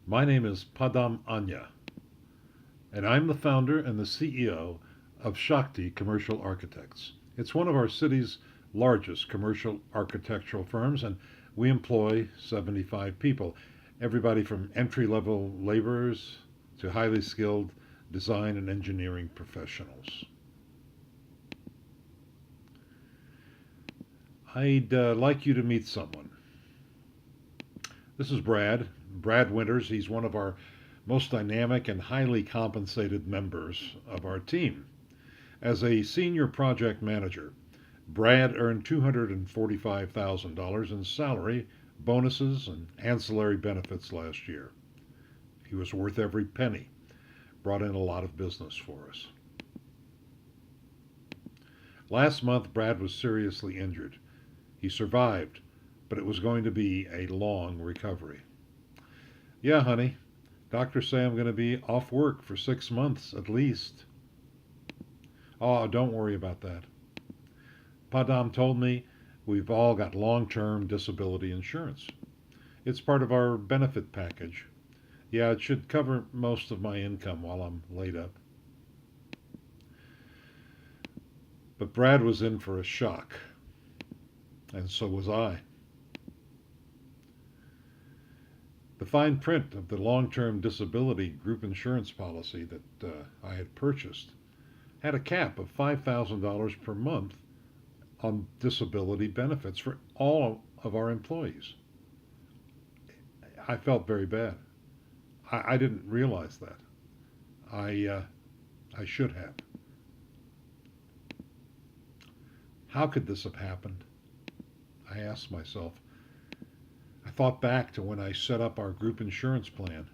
My name is Padam Anya, and I'm the founder and the CEO of Shakti Commercial Architects. It's one of our city's largest commercial architectural firms, and we employ 75 people, everybody from entry level laborers to highly skilled design and engineering professionals. I'd like you to meet someone. This is Brad. Brad Winters. He's one of our most dynamic and highly compensated members of our team. As a senior project manager, Brad earned $245,000 in salary, bonuses, and ancillary benefits last year. He was worth every penny, brought in a lot of business for us. Last month, Brad was seriously injured. He survived, but it was going to be a long recovery. Yeah, honey, doctors say I'm going to be off work for 6 months at least. Oh, don't worry about that. Padam told me we've all got long term disability insurance. It's part of our benefit package. Yeah, it should cover most of my income while I'm laid up. But Brad was in for a shock, and so was I. The fine print of the long term disability group insurance policy that I had purchased had a cap of $5,000 per month on disability benefits for all of our employees. I felt very bad. I didn't realize that. I, uh, I should have. How could this have happened? I asked myself. I thought back to when I set up our group insurance plan.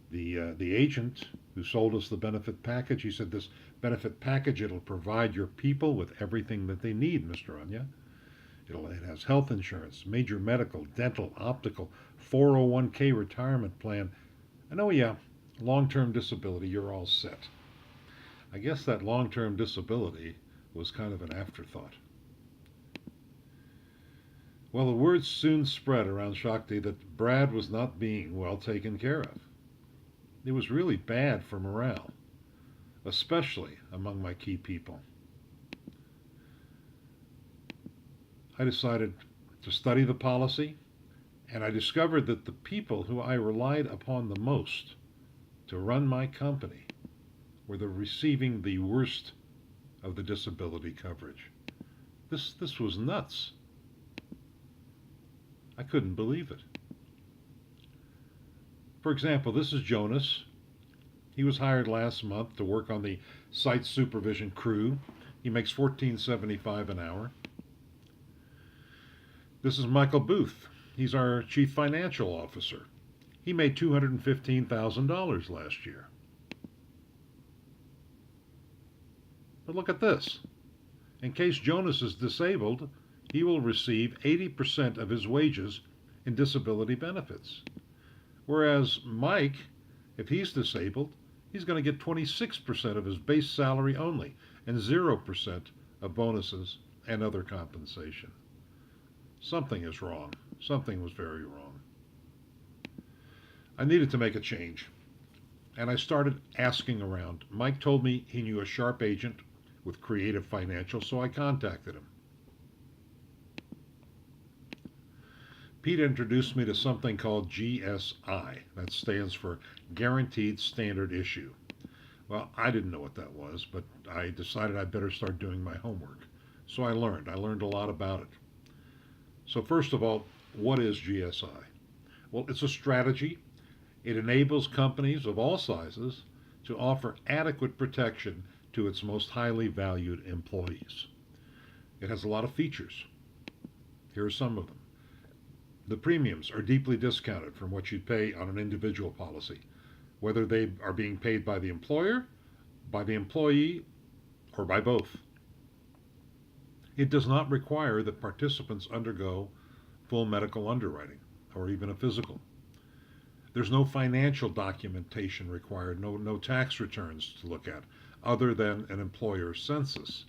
The agent who sold us the benefit package, he said, "This benefit package, it'll provide your people with everything that they need, Mr. Anya. It has health insurance, major medical, dental, optical, 401k retirement plan. And oh, yeah, long term disability, you're all set." I guess that long term disability was kind of an afterthought. Well, the word soon spread around Shakti that Brad was not being well taken care of. It was really bad for morale, especially among my key people. I decided to study the policy, and I discovered that the people who I relied upon the most to run my company were receiving the worst of the disability coverage. This was nuts. I couldn't believe it. For example, this is Jonas. He was hired last month to work on the site supervision crew. He makes $14.75 an hour. This is Michael Booth. He's our chief financial officer. He made $215,000 last year. But look at this. In case Jonas is disabled, he will receive 80% of his wages in disability benefits. Whereas Mike, if he's disabled, he's going to get 26% of his base salary only and 0% of bonuses and other compensation. Something is wrong. Something was very wrong. I needed to make a change, and I started asking around. Mike told me he knew a sharp agent with Creative Financial, so I contacted him. Pete introduced me to something called GSI. That stands for Guaranteed Standard Issue. Well, I didn't know what that was, but I decided I'd better start doing my homework. So I learned. I learned a lot about it. So, first of all, what is GSI? Well, it's a strategy. It enables companies of all sizes to offer adequate protection to its most highly valued employees. It has a lot of features. Here are some of them. The premiums are deeply discounted from what you'd pay on an individual policy, whether they are being paid by the employer, by the employee, or by both. It does not require that participants undergo full medical underwriting or even a physical. There's no financial documentation required, no tax returns to look at, other than an employer's census.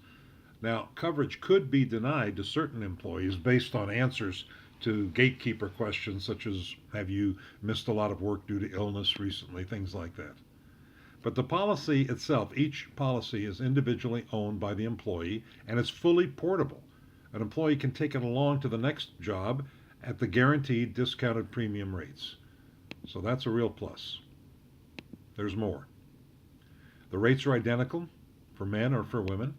Now, coverage could be denied to certain employees based on answers to gatekeeper questions such as have you missed a lot of work due to illness recently, things like that. But the policy itself, each policy is individually owned by the employee and it's fully portable. An employee can take it along to the next job at the guaranteed discounted premium rates. So that's a real plus. There's more. The rates are identical for men or for women.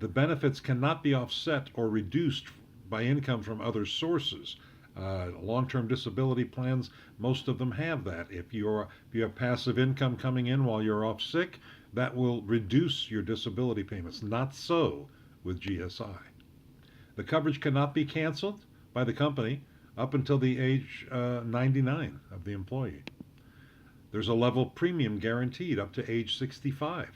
The benefits cannot be offset or reduced by income from other sources. Long-term disability plans, most of them have that. If you have passive income coming in while you're off sick, that will reduce your disability payments. Not so with GSI. The coverage cannot be canceled by the company up until the age 99 of the employee. There's a level premium guaranteed up to age 65.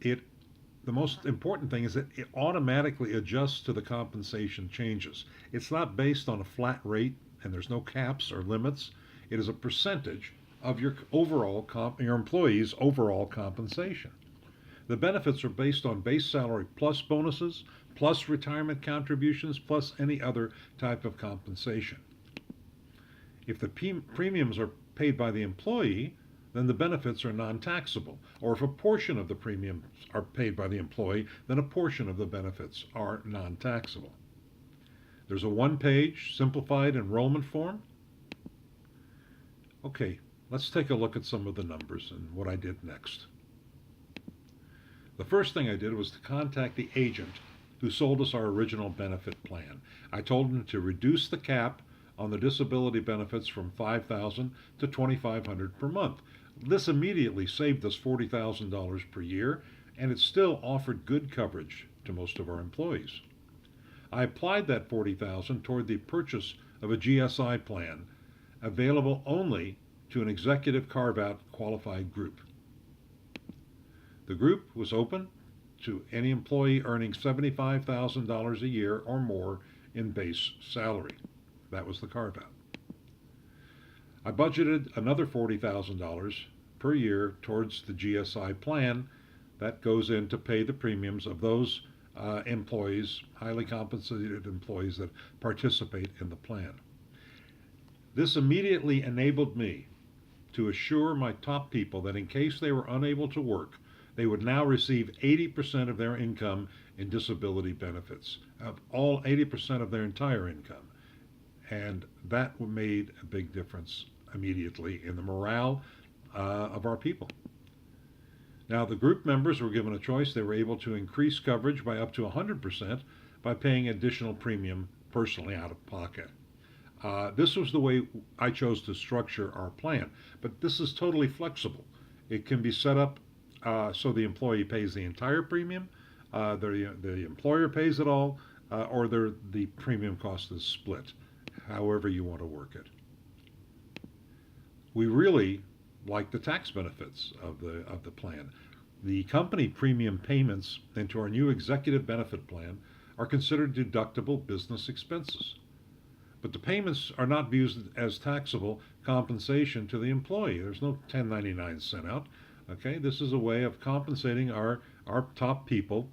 The most important thing is that it automatically adjusts to the compensation changes. It's not based on a flat rate and there's no caps or limits. It is a percentage of your your employee's overall compensation. The benefits are based on base salary plus bonuses, plus retirement contributions, plus any other type of compensation. If the premiums are paid by the employee, then the benefits are non-taxable. Or if a portion of the premiums are paid by the employee, then a portion of the benefits are non-taxable. There's a one-page simplified enrollment form. Okay, let's take a look at some of the numbers and what I did next. The first thing I did was to contact the agent who sold us our original benefit plan. I told him to reduce the cap on the disability benefits from $5,000 to $2,500 per month. This immediately saved us $40,000 per year, and it still offered good coverage to most of our employees. I applied that $40,000 toward the purchase of a GSI plan, available only to an executive carve-out qualified group. The group was open to any employee earning $75,000 a year or more in base salary. That was the carve-out. I budgeted another $40,000 per year towards the GSI plan. That goes in to pay the premiums of those employees, highly compensated employees that participate in the plan. This immediately enabled me to assure my top people that in case they were unable to work, they would now receive 80% of their income in disability benefits, of all 80% of their entire income. And that made a big difference immediately in the morale of our people. Now, the group members were given a choice. They were able to increase coverage by up to 100% by paying additional premium personally out of pocket. This was the way I chose to structure our plan, but this is totally flexible. It can be set up so the employee pays the entire premium, the employer pays it all, or the premium cost is split, however you want to work it. We really like the tax benefits of the plan. The company premium payments into our new executive benefit plan are considered deductible business expenses. But the payments are not viewed as taxable compensation to the employee. There's no 1099 sent out. Okay, this is a way of compensating our top people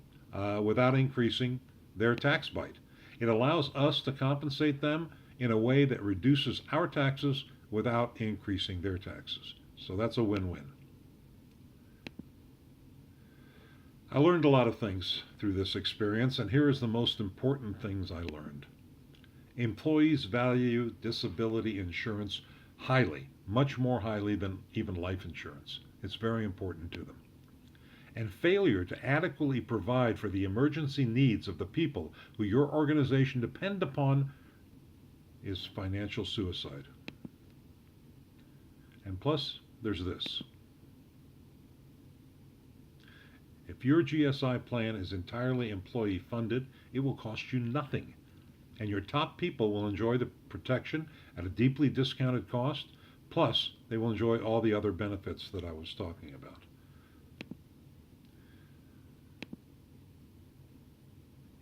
without increasing their tax bite. It allows us to compensate them in a way that reduces our taxes without increasing their taxes. So that's a win-win. I learned a lot of things through this experience, and here is the most important things I learned. Employees value disability insurance highly, much more highly than even life insurance. It's very important to them. And failure to adequately provide for the emergency needs of the people who your organization depend upon is financial suicide. And plus, there's this. If your GSI plan is entirely employee funded, it will cost you nothing. And your top people will enjoy the protection at a deeply discounted cost, plus they will enjoy all the other benefits that I was talking about.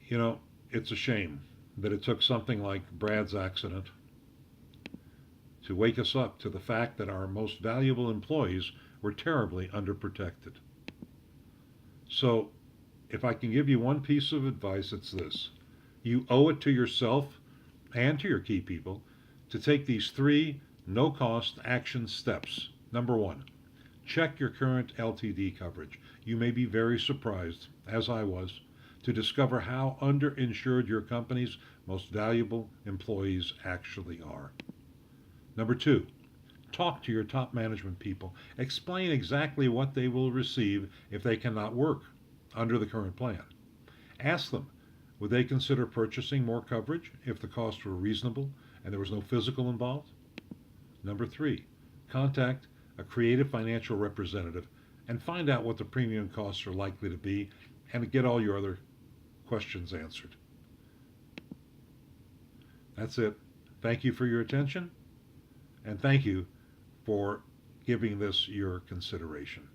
You know, it's a shame that it took something like Brad's accident to wake us up to the fact that our most valuable employees were terribly underprotected. So, if I can give you one piece of advice, it's this. You owe it to yourself and to your key people to take these three no cost action steps. Number one, check your current LTD coverage. You may be very surprised, as I was, to discover how underinsured your company's most valuable employees actually are. Number two, talk to your top management people. Explain exactly what they will receive if they cannot work under the current plan. Ask them, would they consider purchasing more coverage if the costs were reasonable and there was no physical involved? Number three, contact a creative financial representative and find out what the premium costs are likely to be and get all your other questions answered. That's it. Thank you for your attention and thank you for giving this your consideration.